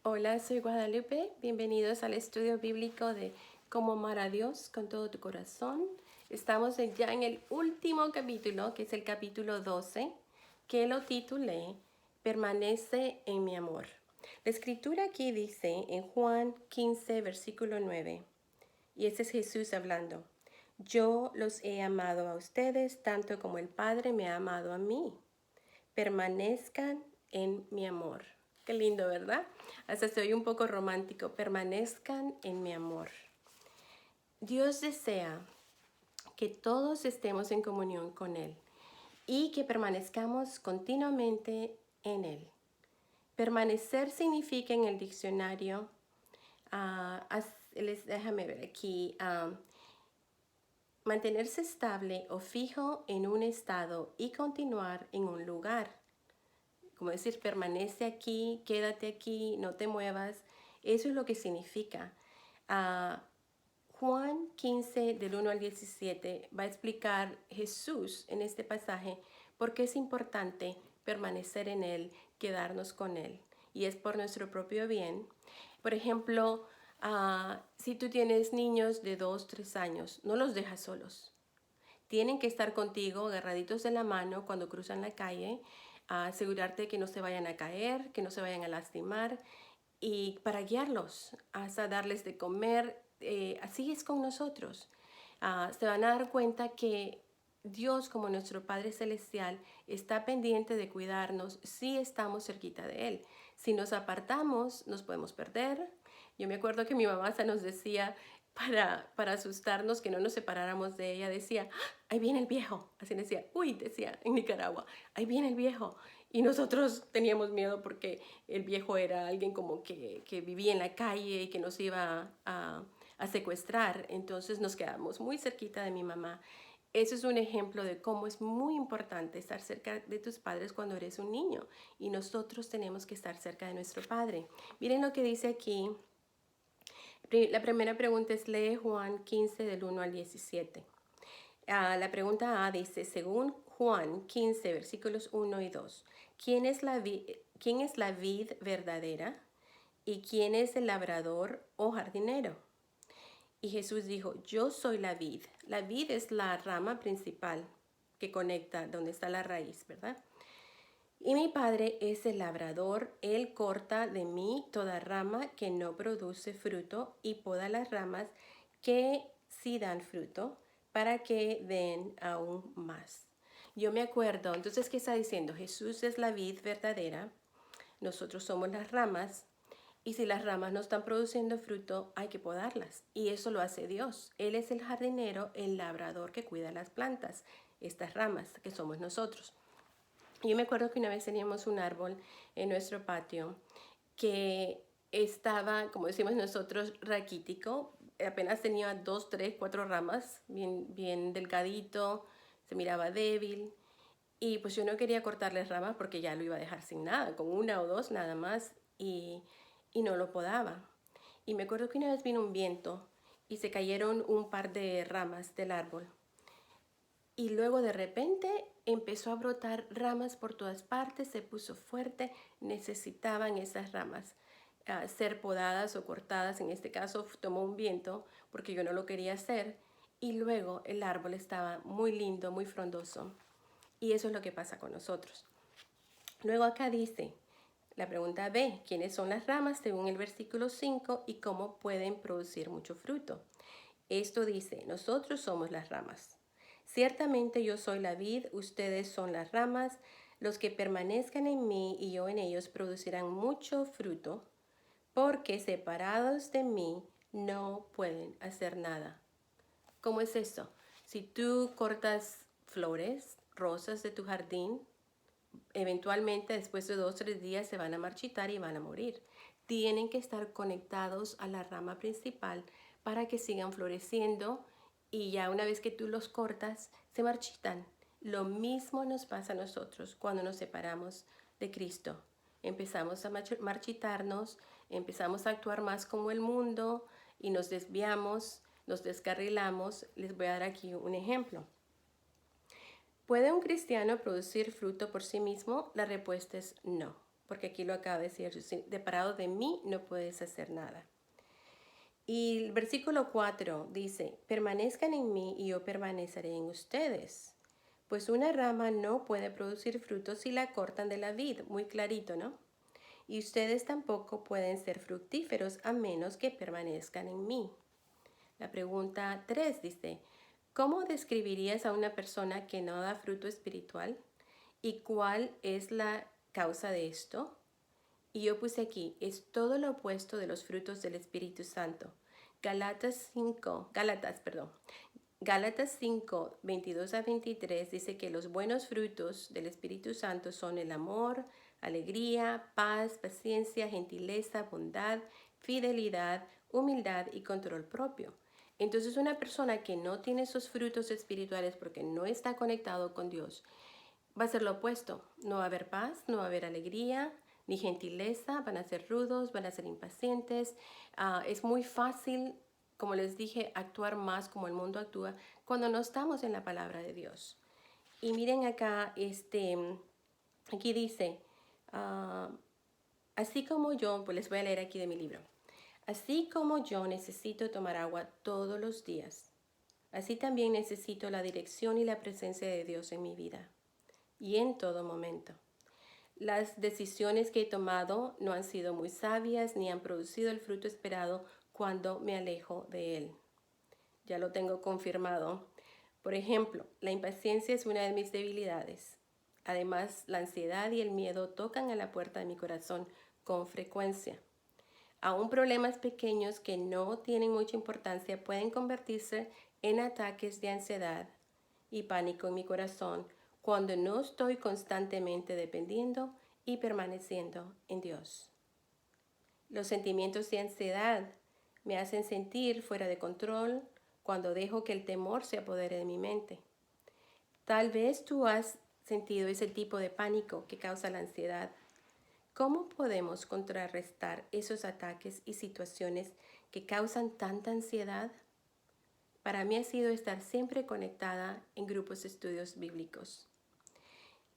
Hola, soy Guadalupe. Bienvenidos al estudio bíblico de Cómo amar a Dios con todo tu corazón. Estamos ya en el último capítulo, que es el capítulo 12, que lo titulé Permanece en mi amor. La escritura aquí dice en Juan 15, versículo 9, y ese es Jesús hablando. Yo los he amado a ustedes tanto como el Padre me ha amado a mí. Permanezcan en mi amor. Qué lindo, ¿verdad? Hasta soy un poco romántico. Permanezcan en mi amor. Dios desea que todos estemos en comunión con Él y que permanezcamos continuamente en Él. Permanecer significa en el diccionario, déjame ver aquí, mantenerse estable o fijo en un estado y continuar en un lugar. Como decir, permanece aquí, quédate aquí, no te muevas. Eso es lo que significa. Juan 15, del 1 al 17, va a explicar Jesús en este pasaje por qué es importante permanecer en Él, quedarnos con Él. Y es por nuestro propio bien. Por ejemplo, si tú tienes niños de 2, 3 años, no los dejas solos. Tienen que estar contigo, agarraditos de la mano cuando cruzan la calle, asegurarte que no se vayan a caer, que no se vayan a lastimar y para guiarlos, hasta darles de comer. Así es con nosotros. Se van a dar cuenta que Dios, como nuestro Padre Celestial, está pendiente de cuidarnos si estamos cerquita de Él. Si nos apartamos, nos podemos perder. Yo me acuerdo que mi mamá se nos decía, para asustarnos, que no nos separáramos de ella, decía, ¡ah! Ahí viene el viejo. Así decía, uy, decía en Nicaragua, ahí viene el viejo. Y nosotros teníamos miedo porque el viejo era alguien como que vivía en la calle y que nos iba a secuestrar. Entonces nos quedamos muy cerquita de mi mamá. Eso es un ejemplo de cómo es muy importante estar cerca de tus padres cuando eres un niño. Y nosotros tenemos que estar cerca de nuestro Padre. Miren lo que dice aquí. La primera pregunta es, lee Juan 15 del 1 al 17. La pregunta A dice, según Juan 15, versículos 1 y 2, ¿quién es la vid verdadera y quién es el labrador o jardinero? Y Jesús dijo, yo soy la vid. La vid es la rama principal que conecta donde está la raíz, ¿verdad? Y mi Padre es el labrador, Él corta de mí toda rama que no produce fruto y poda las ramas que sí dan fruto para que den aún más. Yo me acuerdo, entonces, ¿qué está diciendo? Jesús es la vid verdadera, nosotros somos las ramas, y si las ramas no están produciendo fruto, hay que podarlas. Y eso lo hace Dios. Él es el jardinero, el labrador que cuida las plantas, estas ramas que somos nosotros. Yo me acuerdo que una vez teníamos un árbol en nuestro patio que estaba, como decimos nosotros, raquítico. Apenas tenía 2, 3, 4 ramas, bien delgadito, se miraba débil. Y pues yo no quería cortarle ramas porque ya lo iba a dejar sin nada, con 1 o 2 nada más, y no lo podaba. Y me acuerdo que una vez vino un viento y se cayeron un par de ramas del árbol. Y luego de repente empezó a brotar ramas por todas partes, se puso fuerte, necesitaban esas ramas ser podadas o cortadas. En este caso tomó un viento porque yo no lo quería hacer, y luego el árbol estaba muy lindo, muy frondoso. Y eso es lo que pasa con nosotros. Luego acá dice, la pregunta B, ¿quiénes son las ramas según el versículo 5 y cómo pueden producir mucho fruto? Esto dice, nosotros somos las ramas. Ciertamente yo soy la vid, ustedes son las ramas. Los que permanezcan en mí y yo en ellos producirán mucho fruto, porque separados de mí no pueden hacer nada. ¿Cómo es eso? Si tú cortas flores, rosas de tu jardín, eventualmente después de 2 o 3 días se van a marchitar y van a morir. Tienen que estar conectados a la rama principal para que sigan floreciendo, y ya una vez que tú los cortas, se marchitan. Lo mismo nos pasa a nosotros cuando nos separamos de Cristo. Empezamos a marchitarnos, empezamos a actuar más como el mundo y nos desviamos, nos descarrilamos. Les voy a dar aquí un ejemplo. ¿Puede un cristiano producir fruto por sí mismo? La respuesta es no. porque aquí lo acaba de decir, separado de mí no puedes hacer nada. Y el versículo 4 dice, permanezcan en mí y yo permaneceré en ustedes. Pues una rama no puede producir frutos si la cortan de la vid, muy clarito, ¿no? Y ustedes tampoco pueden ser fructíferos a menos que permanezcan en mí. La pregunta 3 dice, ¿cómo describirías a una persona que no da fruto espiritual? ¿Y cuál es la causa de esto? Y yo puse aquí, es todo lo opuesto de los frutos del Espíritu Santo. Gálatas 5, 22 a 23 dice que los buenos frutos del Espíritu Santo son el amor, alegría, paz, paciencia, gentileza, bondad, fidelidad, humildad y control propio. Entonces una persona que no tiene esos frutos espirituales porque no está conectado con Dios, va a ser lo opuesto. No va a haber paz, no va a haber alegría, ni gentileza, van a ser rudos, van a ser impacientes. Es muy fácil, como les dije, actuar más como el mundo actúa cuando no estamos en la palabra de Dios. Y miren acá, aquí dice, así como yo, pues les voy a leer aquí de mi libro. Así como yo necesito tomar agua todos los días, así también necesito la dirección y la presencia de Dios en mi vida y en todo momento. Las decisiones que he tomado no han sido muy sabias ni han producido el fruto esperado cuando me alejo de Él. Ya lo tengo confirmado. Por ejemplo, la impaciencia es una de mis debilidades. Además, la ansiedad y el miedo tocan a la puerta de mi corazón con frecuencia. Aún problemas pequeños que no tienen mucha importancia pueden convertirse en ataques de ansiedad y pánico en mi corazón cuando no estoy constantemente dependiendo y permaneciendo en Dios. Los sentimientos de ansiedad me hacen sentir fuera de control cuando dejo que el temor se apodere de mi mente. Tal vez tú has sentido ese tipo de pánico que causa la ansiedad. ¿Cómo podemos contrarrestar esos ataques y situaciones que causan tanta ansiedad? Para mí ha sido estar siempre conectada en grupos de estudios bíblicos.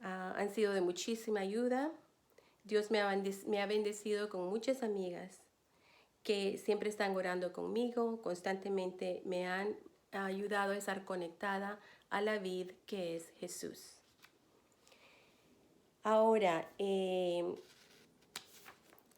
Han sido de muchísima ayuda. Dios me ha bendecido con muchas amigas que siempre están orando conmigo, constantemente me han ayudado a estar conectada a la vid que es Jesús. Ahora,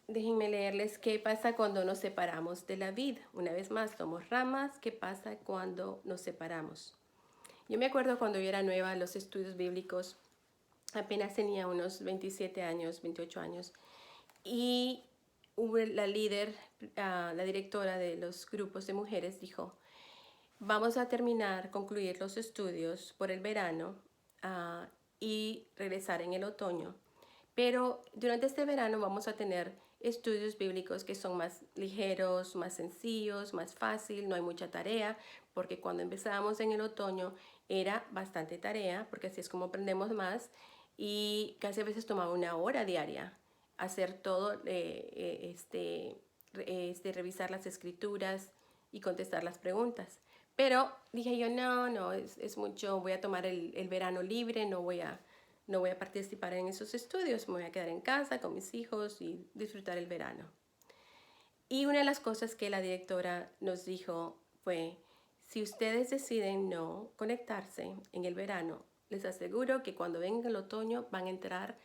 déjenme leerles qué pasa cuando nos separamos de la vid. Una vez más, somos ramas. ¿Qué pasa cuando nos separamos? Yo me acuerdo cuando yo era nueva en los estudios bíblicos, apenas tenía unos 27 años, 28 años, y la líder, la directora de los grupos de mujeres dijo, vamos a concluir los estudios por el verano y regresar en el otoño. Pero durante este verano vamos a tener estudios bíblicos que son más ligeros, más sencillos, más fácil, no hay mucha tarea, porque cuando empezábamos en el otoño era bastante tarea, porque así es como aprendemos más, y casi a veces tomaba una hora diaria hacer todo, revisar las escrituras y contestar las preguntas. Pero dije yo, no, es mucho, voy a tomar el verano libre, no voy a participar en esos estudios, me voy a quedar en casa con mis hijos y disfrutar el verano. Y una de las cosas que la directora nos dijo fue, si ustedes deciden no conectarse en el verano, les aseguro que cuando venga el otoño van a entrar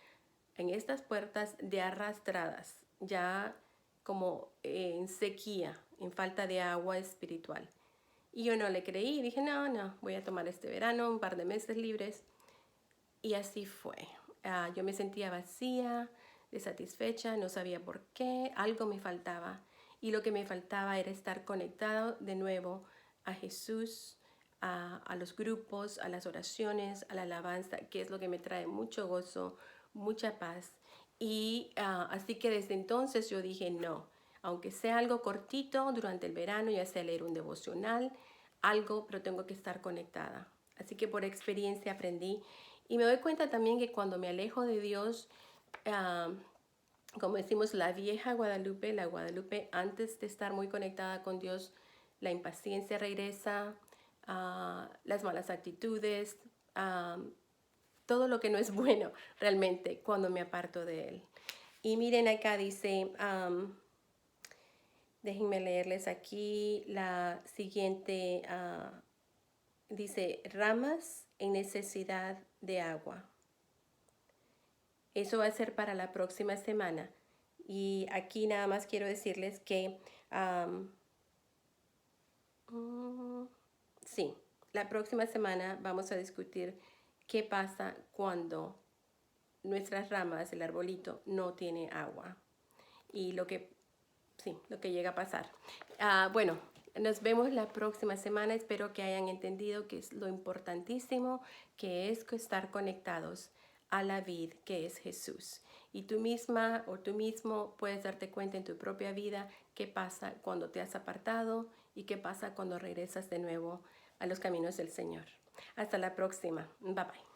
en estas puertas de arrastradas, ya como en sequía, en falta de agua espiritual. Y yo no le creí, dije, no, voy a tomar este verano, un par de meses libres. Y así fue. Yo me sentía vacía, desatisfecha, no sabía por qué, algo me faltaba. Y lo que me faltaba era estar conectado de nuevo a Jesús, a los grupos, a las oraciones, a la alabanza, que es lo que me trae mucho gozo, mucha paz. Y así que desde entonces yo dije, no, aunque sea algo cortito durante el verano, ya sea leer un devocional, algo, pero tengo que estar conectada. Así que por experiencia aprendí. Y me doy cuenta también que cuando me alejo de Dios, como decimos, la vieja Guadalupe, la Guadalupe antes de estar muy conectada con Dios, la impaciencia regresa, las malas actitudes, todo lo que no es bueno realmente cuando me aparto de Él. Y miren acá dice, déjenme leerles aquí la siguiente, dice, ramas en necesidad de agua. Eso va a ser para la próxima semana. Y aquí nada más quiero decirles que, sí, la próxima semana vamos a discutir qué pasa cuando nuestras ramas, el arbolito, no tiene agua. Y lo que llega a pasar. Bueno, nos vemos la próxima semana. Espero que hayan entendido que es lo importantísimo que es estar conectados a la vid que es Jesús. Y tú misma o tú mismo puedes darte cuenta en tu propia vida qué pasa cuando te has apartado y qué pasa cuando regresas de nuevo a los caminos del Señor. Hasta la próxima. Bye bye.